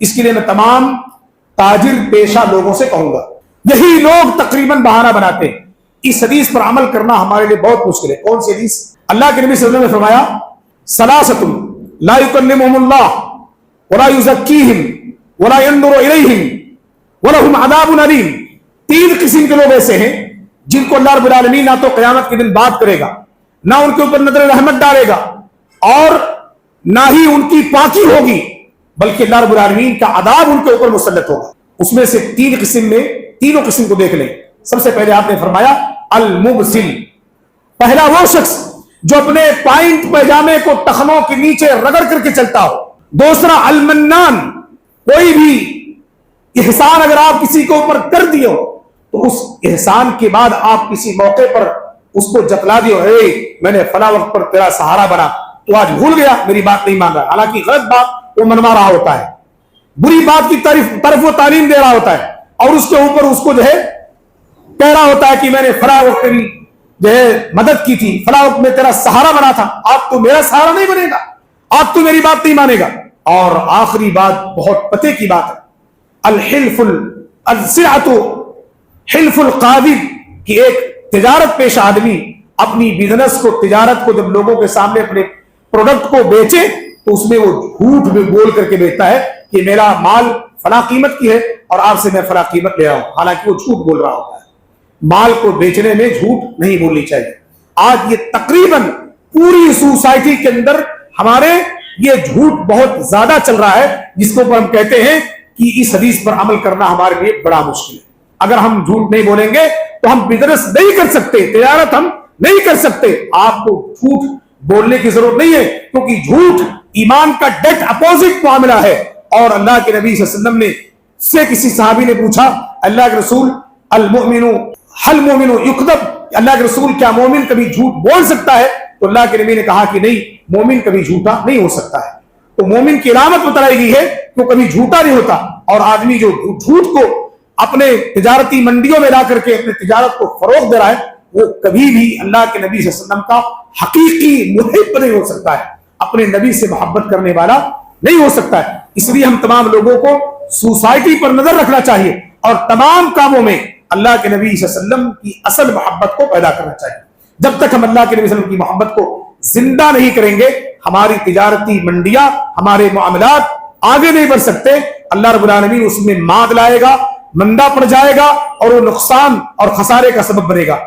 اس کے لیے میں تمام تاجر پیشہ لوگوں سے کہوں گا، یہی لوگ تقریباً بہانہ بناتے ہیں۔ اس حدیث پر عمل کرنا ہمارے لیے بہت مشکل ہے۔ کون سی حدیث؟ اللہ کے نبی صلی اللہ علیہ وسلم نے فرمایا ثلاثۃ لا یکلمہم اللہ ولا یزکیہم ولا ینظر الیہم ولہم عذاب علیم۔ تین قسم کے لوگ ایسے ہیں جن کو اللہ رب العالمین نہ تو قیامت کے دن بات کرے گا، نہ ان کے اوپر نظر رحمت ڈالے گا، اور نہ ہی ان کی پاکی ہوگی، بلکہ اللہ رب العالمین کا عذاب ان کے اوپر مسلط ہوگا۔ اس میں سے تینوں قسم کو دیکھ لیں۔ سب سے پہلے آپ نے فرمایا المبسل، پہلا وہ شخص جو اپنے پائنٹ پیجامے کو ٹخنوں کے نیچے رگڑ کر کے چلتا ہو۔ دوسرا المنان، کوئی بھی احسان اگر آپ کسی کے اوپر کر دیے ہو تو اس احسان کے بعد آپ کسی موقع پر اس کو جتلا دیو، اے میں نے فلاں وقت پر تیرا سہارا بنا، تو آج بھول گیا، میری بات نہیں مان رہا، حالانکہ غلط بات وہ منوا رہا ہوتا ہے، بری بات کی طرف وہ تعلیم دے رہا ہوتا ہے، اور اس کے اوپر اس کو جو ہے کہہ رہا ہوتا ہے کہ میں نے فلاں وقت تیری جو ہے مدد کی تھی، فلاں وقت میں تیرا سہارا بنا تھا، آپ تو میرا سہارا نہیں بنے گا، آپ تو میری بات نہیں مانے گا۔ اور آخری بات بہت پتے کی بات ہے، الحلف السعۃ حلف القاذب، کہ ایک تجارت پیشہ آدمی اپنی بزنس کو، تجارت کو جب لوگوں کے سامنے اپنے پروڈکٹ کو بیچے تو اس میں وہ جھوٹ بھی بول کر کے بیچتا ہے کہ میرا مال فلاں قیمت کی ہے اور آپ سے میں فلاں قیمت لے رہا ہوں، حالانکہ وہ جھوٹ بول رہا ہوتا ہے۔ مال کو بیچنے میں جھوٹ نہیں بولنی چاہیے۔ آج یہ تقریباً پوری سوسائٹی کے اندر ہمارے یہ جھوٹ بہت زیادہ چل رہا ہے، جس کو ہم کہتے ہیں کہ اس حدیث پر عمل کرنا ہمارے لیے بڑا مشکل ہے۔ اگر ہم جھوٹ نہیں بولیں گے تو ہم بزنس نہیں کر سکتے، تجارت ہم نہیں کر سکتے۔ آپ کو جھوٹ بولنے کی ضرورت نہیں ہے، کیونکہ جھوٹ ایمان کا ڈیٹ اپوزٹ معاملہ ہے۔ اور اللہ کے نبی صلی اللہ علیہ وسلم نے سے کسی صحابی نے پوچھا اللہ کے رسول المؤمن حل مومن یکذب، اللہ کے رسول کیا مومن کبھی جھوٹ بول سکتا ہے؟ تو اللہ کے نبی نے کہا کہ نہیں، مومن کبھی جھوٹا نہیں ہو سکتا ہے۔ تو مومن کی علامت بتائی گئی ہے کہ وہ کبھی جھوٹا نہیں ہوتا، اور آدمی جو جھوٹ کو اپنے تجارتی منڈیوں میں لا کر کے اپنی تجارت کو فروغ دے رہا ہے، وہ کبھی بھی اللہ کے نبی صلی اللہ علیہ وسلم کا حقیقی محب نہیں ہو سکتا ہے، اپنے نبی سے محبت کرنے والا نہیں ہو سکتا ہے۔ اس لیے ہم تمام لوگوں کو سوسائٹی پر نظر رکھنا چاہیے اور تمام کاموں میں اللہ کے نبی صلی اللہ علیہ وسلم کی اصل محبت کو پیدا کرنا چاہیے۔ جب تک ہم اللہ کے نبی صلی اللہ علیہ وسلم کی محبت کو زندہ نہیں کریں گے، ہماری تجارتی منڈیاں، ہمارے معاملات آگے نہیں بڑھ سکتے۔ اللہ رب العالمین اس میں ماد لائے گا، مندہ پڑ جائے گا، اور وہ نقصان اور خسارے کا سبب بنے گا۔